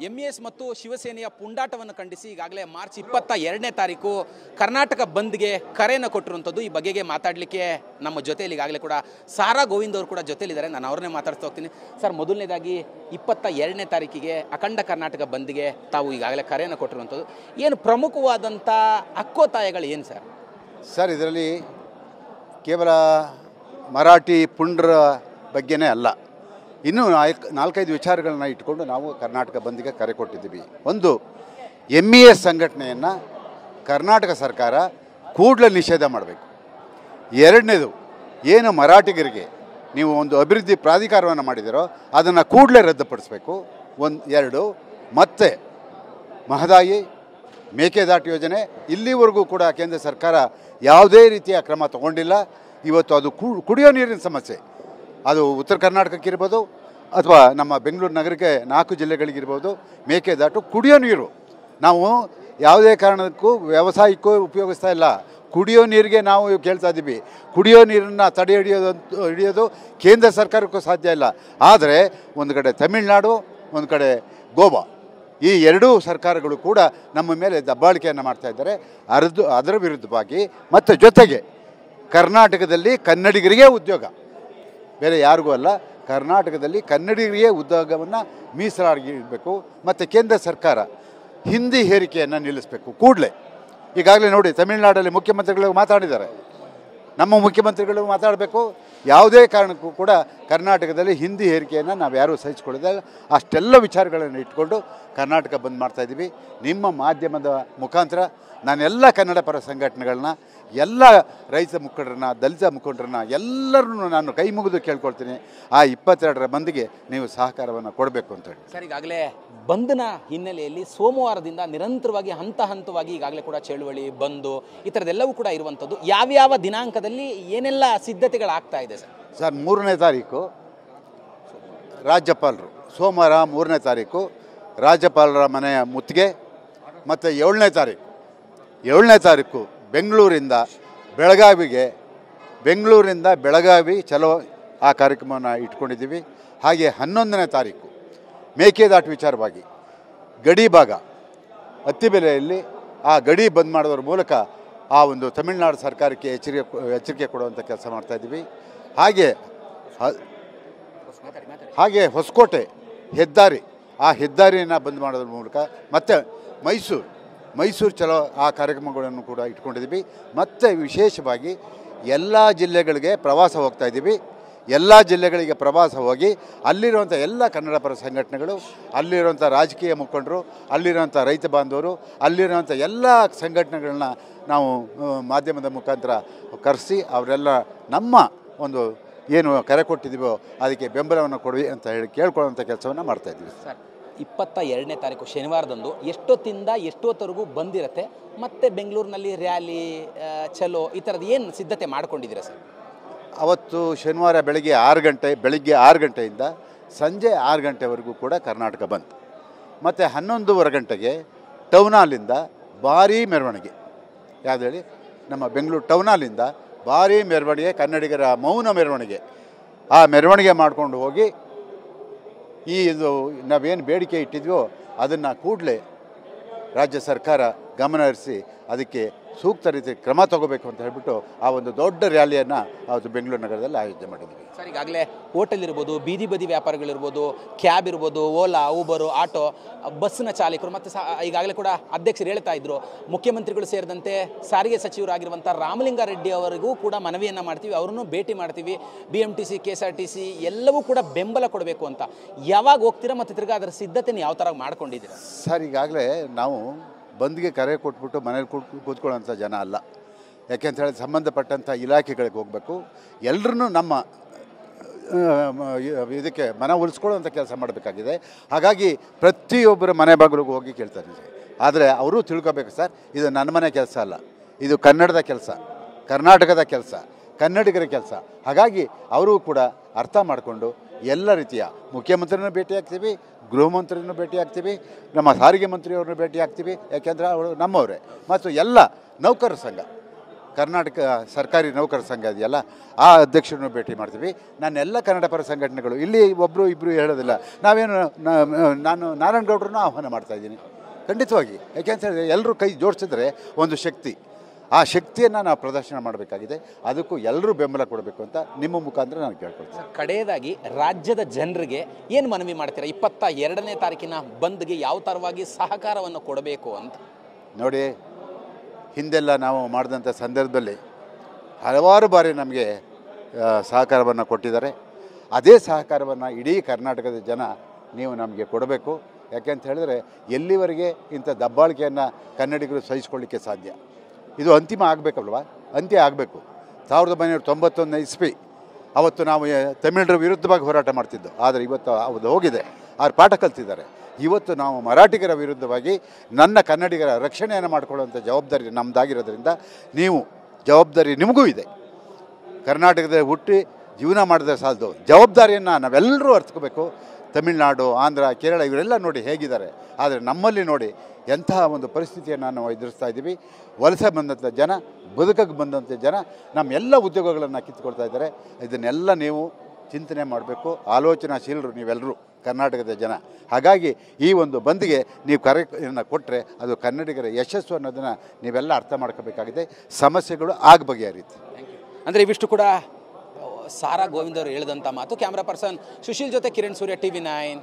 MES ಮತ್ತು ಶಿವಸೇನೆಯ ಪುಂಡಾಟವನ್ನು ಖಂಡಿಸಿ ಈಗಾಗಲೇ ಮಾರ್ಚ್ 22ನೇ ತಾರೀಕು ಕರ್ನಾಟಕ ಬಂದ್ಗೆ ಕರೆಯನ್ನು ಕೊಟ್ಟಿರುವಂಥದ್ದು. ಈ ಬಗೆಗೆ ಮಾತಾಡಲಿಕ್ಕೆ ನಮ್ಮ ಜೊತೆಯಲ್ಲಿ ಈಗಾಗಲೇ ಕೂಡ ಸಾರಾ ಗೋವಿಂದ್ ಅವರು ಕೂಡ ಜೊತೆಲಿದ್ದಾರೆ. ನಾನು ಅವ್ರನ್ನೇ ಮಾತಾಡ್ತಾ ಹೋಗ್ತೀನಿ. ಸರ್, ಮೊದಲನೇದಾಗಿ 22ನೇ ತಾರೀಕಿಗೆ ಅಖಂಡ ಕರ್ನಾಟಕ ಬಂದ್ಗೆ ತಾವು ಈಗಾಗಲೇ ಕರೆಯನ್ನು ಕೊಟ್ಟಿರುವಂಥದ್ದು. ಏನು ಪ್ರಮುಖವಾದಂಥ ಹಕ್ಕೋತ್ತಾಯಗಳು ಏನು ಸರ್? ಸರ್, ಇದರಲ್ಲಿ ಕೇವಲ ಮರಾಠಿ ಪುಂಡ್ರ ಬಗ್ಗೆನೇ ಅಲ್ಲ, ಇನ್ನೂ 4-5 ವಿಚಾರಗಳನ್ನ ಇಟ್ಕೊಂಡು ನಾವು ಕರ್ನಾಟಕ ಬಂದ್ಗೆ ಕರೆ ಕೊಟ್ಟಿದ್ದೀವಿ. ಒಂದು, MES ಸಂಘಟನೆಯನ್ನು ಕರ್ನಾಟಕ ಸರ್ಕಾರ ಕೂಡಲೇ ನಿಷೇಧ ಮಾಡಬೇಕು. ಎರಡನೇದು, ಏನು ಮರಾಠಿಗರಿಗೆ ನೀವು ಒಂದು ಅಭಿವೃದ್ಧಿ ಪ್ರಾಧಿಕಾರವನ್ನು ಮಾಡಿದಿರೋ ಅದನ್ನು ಕೂಡಲೇ ರದ್ದುಪಡಿಸಬೇಕು. ಎರಡು, ಮತ್ತೆ ಮಹದಾಯಿ ಮೇಕೆದಾಟು ಯೋಜನೆ ಇಲ್ಲಿವರೆಗೂ ಕೂಡ ಕೇಂದ್ರ ಸರ್ಕಾರ ಯಾವುದೇ ರೀತಿಯ ಕ್ರಮ ತಗೊಂಡಿಲ್ಲ. ಇವತ್ತು ಅದು ಕುಡಿಯೋ ನೀರಿನ ಸಮಸ್ಯೆ, ಅದು ಉತ್ತರ ಕರ್ನಾಟಕಕ್ಕಿರ್ಬೋದು ಅಥವಾ ನಮ್ಮ ಬೆಂಗಳೂರು ನಗರಕ್ಕೆ 4 ಜಿಲ್ಲೆಗಳಿಗಿರ್ಬೋದು. ಮೇಕೆದಾಟು ಕುಡಿಯೋ ನೀರು ನಾವು ಯಾವುದೇ ಕಾರಣಕ್ಕೂ ವ್ಯವಸಾಯಕ್ಕೂ ಉಪಯೋಗಿಸ್ತಾ ಇಲ್ಲ, ಕುಡಿಯೋ ನೀರಿಗೆ ನಾವು ಕೇಳ್ತಾ ಇದ್ದೀವಿ. ಕುಡಿಯೋ ನೀರನ್ನು ತಡೆ ಹಿಡಿಯೋದು ಕೇಂದ್ರ ಸರ್ಕಾರಕ್ಕೂ ಸಾಧ್ಯ ಇಲ್ಲ. ಆದರೆ ಒಂದು ಕಡೆ ತಮಿಳುನಾಡು, ಒಂದು ಕಡೆ ಗೋವಾ, ಈ ಎರಡೂ ಸರ್ಕಾರಗಳು ಕೂಡ ನಮ್ಮ ಮೇಲೆ ದಬ್ಬಾಳಿಕೆಯನ್ನು ಮಾಡ್ತಾಯಿದ್ದಾರೆ. ಅದರ ವಿರುದ್ಧವಾಗಿ ಮತ್ತು ಜೊತೆಗೆ ಕರ್ನಾಟಕದಲ್ಲಿ ಕನ್ನಡಿಗರಿಗೆ ಉದ್ಯೋಗ, ಬೇರೆ ಯಾರಿಗೂ ಅಲ್ಲ, ಕರ್ನಾಟಕದಲ್ಲಿ ಕನ್ನಡಿಗರಿಗೆ ಉದ್ಯೋಗವನ್ನು ಮೀಸಲಾಗಿಡಬೇಕು. ಮತ್ತು ಕೇಂದ್ರ ಸರ್ಕಾರ ಹಿಂದಿ ಹೇರಿಕೆಯನ್ನು ನಿಲ್ಲಿಸಬೇಕು ಕೂಡಲೇ. ಈಗಾಗಲೇ ನೋಡಿ, ತಮಿಳುನಾಡಲ್ಲಿ ಮುಖ್ಯಮಂತ್ರಿಗಳು ಮಾತಾಡಿದ್ದಾರೆ, ನಮ್ಮ ಮುಖ್ಯಮಂತ್ರಿಗಳು ಮಾತಾಡಬೇಕು. ಯಾವುದೇ ಕಾರಣಕ್ಕೂ ಕೂಡ ಕರ್ನಾಟಕದಲ್ಲಿ ಹಿಂದಿ ಹೇರಿಕೆಯನ್ನು ನಾವು ಯಾರೂ ಸಹಿಸಿಕೊಳ್ಳೋದಿಲ್ಲ. ಅಷ್ಟೆಲ್ಲ ವಿಚಾರಗಳನ್ನು ಇಟ್ಕೊಂಡು ಕರ್ನಾಟಕ ಬಂದ್ ಮಾಡ್ತಾಯಿದ್ದೀವಿ. ನಿಮ್ಮ ಮಾಧ್ಯಮದ ಮುಖಾಂತರ ನಾನೆಲ್ಲ ಕನ್ನಡ ಪರ ಸಂಘಟನೆಗಳನ್ನ, ಎಲ್ಲ ರೈತ ಮುಖಂಡರನ್ನ, ದಲಿತ ಮುಖಂಡರನ್ನ ಎಲ್ಲರನ್ನೂ ನಾನು ಕೈ ಮುಗಿದು ಕೇಳ್ಕೊಳ್ತೀನಿ, ಆ 22ರ ಬಂದ್ಗೆ ನೀವು ಸಹಕಾರವನ್ನು ಕೊಡಬೇಕು ಅಂತ ಹೇಳಿ. ಸರ್, ಈಗಾಗಲೇ ಬಂದ್ನ ಹಿನ್ನೆಲೆಯಲ್ಲಿ ಸೋಮವಾರದಿಂದ ನಿರಂತರವಾಗಿ ಹಂತವಾಗಿ ಈಗಾಗಲೇ ಕೂಡ ಚಳುವಳಿ, ಬಂದು ಈ ಥರದ್ದೆಲ್ಲವೂ ಕೂಡ ಇರುವಂಥದ್ದು. ಯಾವ್ಯಾವ ದಿನಾಂಕದಲ್ಲಿ ಏನೆಲ್ಲ ಸಿದ್ಧತೆಗಳಾಗ್ತಾ ಇದೆ ಸರ್? ಸರ್, 3ನೇ ತಾರೀಕು ರಾಜ್ಯಪಾಲರು, ಸೋಮವಾರ 3ನೇ ತಾರೀಕು ರಾಜ್ಯಪಾಲರ ಮನೆಯ ಮುತ್ತಿಗೆ, ಮತ್ತು 7ನೇ ತಾರೀಕು ಬೆಂಗಳೂರಿಂದ ಬೆಳಗಾವಿ ಚಲೋ ಆ ಕಾರ್ಯಕ್ರಮವನ್ನು ಇಟ್ಕೊಂಡಿದ್ದೀವಿ. ಹಾಗೆ 11ನೇ ತಾರೀಕು ಮೇಕೆದಾಟು ವಿಚಾರವಾಗಿ ಗಡಿ ಭಾಗ ಅತ್ತಿಬೆಲೆಯಲ್ಲಿ ಆ ಗಡಿ ಬಂದ್ ಮಾಡೋದ್ರ ಮೂಲಕ ಆ ಒಂದು ತಮಿಳುನಾಡು ಸರ್ಕಾರಕ್ಕೆ ಎಚ್ಚರಿಕೆ ಕೊಡುವಂಥ ಕೆಲಸ ಮಾಡ್ತಾಯಿದ್ದೀವಿ. ಹಾಗೆ ಹೊಸಕೋಟೆ ಹೆದ್ದಾರಿ, ಆ ಹೆದ್ದಾರಿಯನ್ನು ಬಂದ್ ಮಾಡೋದ್ರ ಮೂಲಕ, ಮತ್ತು ಮೈಸೂರು ಚಲೋ ಆ ಕಾರ್ಯಕ್ರಮಗಳನ್ನು ಕೂಡ ಇಟ್ಕೊಂಡಿದ್ದೀವಿ. ಮತ್ತು ವಿಶೇಷವಾಗಿ ಎಲ್ಲ ಜಿಲ್ಲೆಗಳಿಗೆ ಪ್ರವಾಸ ಹೋಗ್ತಾಯಿದ್ದೀವಿ. ಎಲ್ಲ ಜಿಲ್ಲೆಗಳಿಗೆ ಪ್ರವಾಸ ಹೋಗಿ ಅಲ್ಲಿರುವಂಥ ಎಲ್ಲ ಕನ್ನಡ ಪರ ಸಂಘಟನೆಗಳು, ಅಲ್ಲಿರುವಂಥ ರಾಜಕೀಯ ಮುಖಂಡರು, ಅಲ್ಲಿರುವಂಥ ರೈತ ಬಾಂಧವರು, ಅಲ್ಲಿರುವಂಥ ಎಲ್ಲ ಸಂಘಟನೆಗಳನ್ನ ನಾವು ಮಾಧ್ಯಮದ ಮುಖಾಂತರ ಕರೆಸಿ ಅವರೆಲ್ಲ ನಮ್ಮ ಒಂದು ಏನು ಕರೆ ಕೊಟ್ಟಿದ್ದೀವೋ ಅದಕ್ಕೆ ಬೆಂಬಲವನ್ನು ಕೊಡಿ ಅಂತ ಹೇಳಿ ಕೇಳ್ಕೊಳ್ಳುವಂಥ ಕೆಲಸವನ್ನು ಮಾಡ್ತಾಯಿದ್ದೀವಿ. ಸರ್, 22ನೇ ತಾರೀಕು ಶನಿವಾರದಂದು ಎಷ್ಟೊತ್ತಿಂದ ಎಷ್ಟೊತ್ತವರೆಗೂ ಬಂದಿರುತ್ತೆ, ಮತ್ತು ಬೆಂಗಳೂರಿನಲ್ಲಿ ರ್ಯಾಲಿ, ಚಲೋ ಈ ಥರದ್ದು ಏನು ಸಿದ್ಧತೆ ಮಾಡ್ಕೊಂಡಿದ್ದೀರಾ ಸರ್? ಅವತ್ತು ಶನಿವಾರ ಬೆಳಗ್ಗೆ 6 ಗಂಟೆಯಿಂದ ಸಂಜೆ 6 ಗಂಟೆವರೆಗೂ ಕೂಡ ಕರ್ನಾಟಕ ಬಂದ್. ಮತ್ತು 11:15 ಗಂಟೆಗೆ ಟೌನ್ ಹಾಲಿಂದ ಭಾರೀ ಮೆರವಣಿಗೆ, ಯಾವ್ದು ಹೇಳಿ, ನಮ್ಮ ಬೆಂಗಳೂರು ಟೌನ್ ಹಾಲಿಂದ ಭಾರೀ ಮೆರವಣಿಗೆ, ಕನ್ನಡಿಗರ ಮೌನ ಮೆರವಣಿಗೆ. ಆ ಮೆರವಣಿಗೆ ಮಾಡ್ಕೊಂಡು ಹೋಗಿ ಇದು ನಾವೇನು ಬೇಡಿಕೆ ಇಟ್ಟಿದ್ವೋ ಅದನ್ನು ಕೂಡಲೇ ರಾಜ್ಯ ಸರ್ಕಾರ ಗಮನ ಹರಿಸಿ ಅದಕ್ಕೆ ಸೂಕ್ತ ರೀತಿ ಕ್ರಮ ತಗೋಬೇಕು ಅಂತ ಹೇಳ್ಬಿಟ್ಟು ಆ ಒಂದು ದೊಡ್ಡ ರ್ಯಾಲಿಯನ್ನು ಅವತ್ತು ಬೆಂಗಳೂರು ನಗರದಲ್ಲಿ ಆಯೋಜನೆ ಮಾಡಿದ್ದೀವಿ. ಸರ್, ಈಗಾಗಲೇ ಹೋಟೆಲ್ ಇರ್ಬೋದು, ಬೀದಿ ಬದಿ ವ್ಯಾಪಾರಿಗಳಿರ್ಬೋದು, ಕ್ಯಾಬ್ ಇರ್ಬೋದು, ಓಲಾ, ಊಬರು, ಆಟೋ, ಬಸ್ಸಿನ ಚಾಲಕರು, ಮತ್ತು ಈಗಾಗಲೇ ಕೂಡ ಅಧ್ಯಕ್ಷರು ಹೇಳ್ತಾ ಇದ್ರು, ಮುಖ್ಯಮಂತ್ರಿಗಳು ಸೇರಿದಂತೆ ಸಾರಿಗೆ ಸಚಿವರಾಗಿರುವಂಥ ರಾಮಲಿಂಗಾರೆಡ್ಡಿ ಅವರಿಗೂ ಕೂಡ ಮನವಿಯನ್ನು ಮಾಡ್ತೀವಿ, ಅವರನ್ನು ಭೇಟಿ ಮಾಡ್ತೀವಿ. BMTC, KSRTC ಎಲ್ಲವೂ ಕೂಡ ಬೆಂಬಲ ಕೊಡಬೇಕು ಅಂತ. ಯಾವಾಗ ಹೋಗ್ತೀರಾ ಮತ್ತು ತಿರ್ಗಾ ಅದರ ಸಿದ್ಧತೆನ ಯಾವ ಥರ ಮಾಡ್ಕೊಂಡಿದ್ದೀರಾ? ಸರ್, ಈಗಾಗಲೇ ನಾವು ಬಂದ್ಗೆ ಕರೆ ಕೊಟ್ಬಿಟ್ಟು ಮನೇಲಿ ಕೂತ್ಕೊಳ್ಳೋಂಥ ಜನ ಅಲ್ಲ. ಯಾಕೆಂತ ಹೇಳಿ ಸಂಬಂಧಪಟ್ಟಂಥ ಇಲಾಖೆಗಳಿಗೆ ಹೋಗಬೇಕು, ಎಲ್ಲರೂ ನಮ್ಮ ಇದಕ್ಕೆ ಮನ ಉಳಿಸ್ಕೊಳ್ಳೋಂಥ ಕೆಲಸ ಮಾಡಬೇಕಾಗಿದೆ. ಹಾಗಾಗಿ ಪ್ರತಿಯೊಬ್ಬರ ಮನೆ ಬಾಗಿಲಿಗೆ ಹೋಗಿ ಕೇಳ್ತಾ ಇದ್ದೀವಿ. ಆದರೆ ಅವರು ತಿಳ್ಕೊಬೇಕು ಸರ್, ಇದು ನನ್ನ ಮನೆ ಕೆಲಸ ಅಲ್ಲ, ಇದು ಕನ್ನಡದ ಕೆಲಸ, ಕರ್ನಾಟಕದ ಕೆಲಸ, ಕನ್ನಡಿಗರ ಕೆಲಸ. ಹಾಗಾಗಿ ಅವರು ಕೂಡ ಅರ್ಥ ಮಾಡಿಕೊಂಡು ಎಲ್ಲ ರೀತಿಯ ಮುಖ್ಯಮಂತ್ರಿನೂ ಭೇಟಿ ಆಗ್ತೀವಿ, ಗೃಹ ಮಂತ್ರಿನೂ ಭೇಟಿ ಆಗ್ತೀವಿ, ನಮ್ಮ ಸಾರಿಗೆ ಮಂತ್ರಿಯವ್ರನ್ನೂ ಭೇಟಿ ಆಗ್ತೀವಿ. ಯಾಕೆಂದರೆ ಅವರು ನಮ್ಮವರೇ. ಮತ್ತು ಎಲ್ಲ ನೌಕರರ ಸಂಘ, ಕರ್ನಾಟಕ ಸರ್ಕಾರಿ ನೌಕರ ಸಂಘ ಇದೆಯಲ್ಲ ಆ ಅಧ್ಯಕ್ಷರನ್ನು ಭೇಟಿ ಮಾಡ್ತೀವಿ. ನಾನೆಲ್ಲ ಕನ್ನಡ ಪರ ಸಂಘಟನೆಗಳು ಇಲ್ಲಿ ಒಬ್ಬರು ಇಬ್ಬರು ಹೇಳೋದಿಲ್ಲ. ನಾವೇನು ನಾನು ನಾರಾಯಣಗೌಡರನ್ನು ಆಹ್ವಾನ ಮಾಡ್ತಾಯಿದ್ದೀನಿ ಖಂಡಿತವಾಗಿ. ಯಾಕೆಂತ ಹೇಳಿದ್ರೆ ಎಲ್ಲರೂ ಕೈ ಜೋಡಿಸಿದ್ರೆ ಒಂದು ಶಕ್ತಿ, ಆ ಶಕ್ತಿಯನ್ನು ನಾವು ಪ್ರದರ್ಶನ ಮಾಡಬೇಕಾಗಿದೆ. ಅದಕ್ಕೂ ಎಲ್ಲರೂ ಬೆಂಬಲ ಕೊಡಬೇಕು ಅಂತ ನಿಮ್ಮ ಮುಖಾಂತರ ನಾನು ಕೇಳ್ಕೊಳ್ತೀನಿ. ಕಡೆಯದಾಗಿ ರಾಜ್ಯದ ಜನರಿಗೆ ಏನು ಮನವಿ ಮಾಡ್ತೀರಾ? 22ನೇ ತಾರೀಕಿನ ಬಂದ್ಗೆ ಯಾವ ಥರವಾಗಿ ಸಹಕಾರವನ್ನು ಕೊಡಬೇಕು ಅಂತ? ನೋಡಿ, ಹಿಂದೆಲ್ಲ ನಾವು ಮಾಡಿದಂಥ ಸಂದರ್ಭದಲ್ಲಿ ಹಲವಾರು ಬಾರಿ ನಮಗೆ ಸಹಕಾರವನ್ನು ಕೊಟ್ಟಿದ್ದಾರೆ. ಅದೇ ಸಹಕಾರವನ್ನು ಇಡೀ ಕರ್ನಾಟಕದ ಜನ ನೀವು ನಮಗೆ ಕೊಡಬೇಕು. ಯಾಕೆಂತ ಹೇಳಿದ್ರೆ ಎಲ್ಲಿವರೆಗೆ ಇಂಥ ದಬ್ಬಾಳಿಕೆಯನ್ನು ಕನ್ನಡಿಗರು ಸಹಿಸ್ಕೊಳ್ಳಿಕ್ಕೆ ಸಾಧ್ಯ? ಇದು ಅಂತಿಮ ಆಗಬೇಕಲ್ವಾ? ಅಂತ್ಯ ಆಗಬೇಕು. 1991 ಇಸ್ವಿ ಅವತ್ತು ನಾವು ತಮಿಳರ ವಿರುದ್ಧವಾಗಿ ಹೋರಾಟ ಮಾಡ್ತಿದ್ದು. ಆದರೆ ಇವತ್ತು ಅದು ಹೋಗಿದೆ. ಅವ್ರು ಪಾಠ ಕಲ್ತಿದ್ದಾರೆ. ಇವತ್ತು ನಾವು ಮರಾಠಿಗರ ವಿರುದ್ಧವಾಗಿ ನನ್ನ ಕನ್ನಡಿಗರ ರಕ್ಷಣೆಯನ್ನು ಮಾಡಿಕೊಳ್ಳುವಂಥ ಜವಾಬ್ದಾರಿ ನಮ್ಮದಾಗಿರೋದ್ರಿಂದ ನೀವು ಜವಾಬ್ದಾರಿ ನಿಮಗೂ ಇದೆ. ಕರ್ನಾಟಕದ ಹುಟ್ಟಿ ಜೀವನ ಮಾಡಿದ್ರೆ ಸಾಲದು, ಜವಾಬ್ದಾರಿಯನ್ನು ನಾವೆಲ್ಲರೂ ಅರ್ಥಕೋಬೇಕು. ತಮಿಳುನಾಡು, ಆಂಧ್ರ, ಕೇರಳ ಇವರೆಲ್ಲ ನೋಡಿ ಹೇಗಿದ್ದಾರೆ. ಆದರೆ ನಮ್ಮಲ್ಲಿ ನೋಡಿ ಎಂತಹ ಒಂದು ಪರಿಸ್ಥಿತಿಯನ್ನು ನಾವು ಎದುರಿಸ್ತಾ ಇದ್ದೀವಿ. ವಲಸೆ ಬಂದಂಥ ಜನ, ಬದುಕಕ್ಕೆ ಬಂದಂಥ ಜನ ನಮ್ಮೆಲ್ಲ ಉದ್ಯೋಗಗಳನ್ನು ಕಿತ್ತುಕೊಳ್ತಾ ಇದ್ದಾರೆ. ಇದನ್ನೆಲ್ಲ ನೀವು ಚಿಂತನೆ ಮಾಡಬೇಕು. ಆಲೋಚನಾಶೀಲರು ನೀವೆಲ್ಲರೂ ಕರ್ನಾಟಕದ ಜನ. ಹಾಗಾಗಿ ಈ ಒಂದು ಬಂದ್ಗೆ ನೀವು ಕರೆಯನ್ನು ಕೊಟ್ಟರೆ ಅದು ಕನ್ನಡಿಗರ ಯಶಸ್ಸು ಅನ್ನೋದನ್ನು ನೀವೆಲ್ಲ ಅರ್ಥ ಮಾಡ್ಕೋಬೇಕಾಗಿದೆ. ಸಮಸ್ಯೆಗಳು ಆಗ ಬಗೆಹರಿಯುತ್ತೆ. ಅಂದರೆ ಇವಿಷ್ಟು ಕೂಡ ಸಾರಾ ಗೋವಿಂದ್ ಅವರು ಹೇಳಿದಂಥ ಮಾತು. ಕ್ಯಾಮ್ರಾ ಪರ್ಸನ್ ಸುಶೀಲ್ ಜೊತೆ ಕಿರಣ್ ಸೂರ್ಯ, TV9.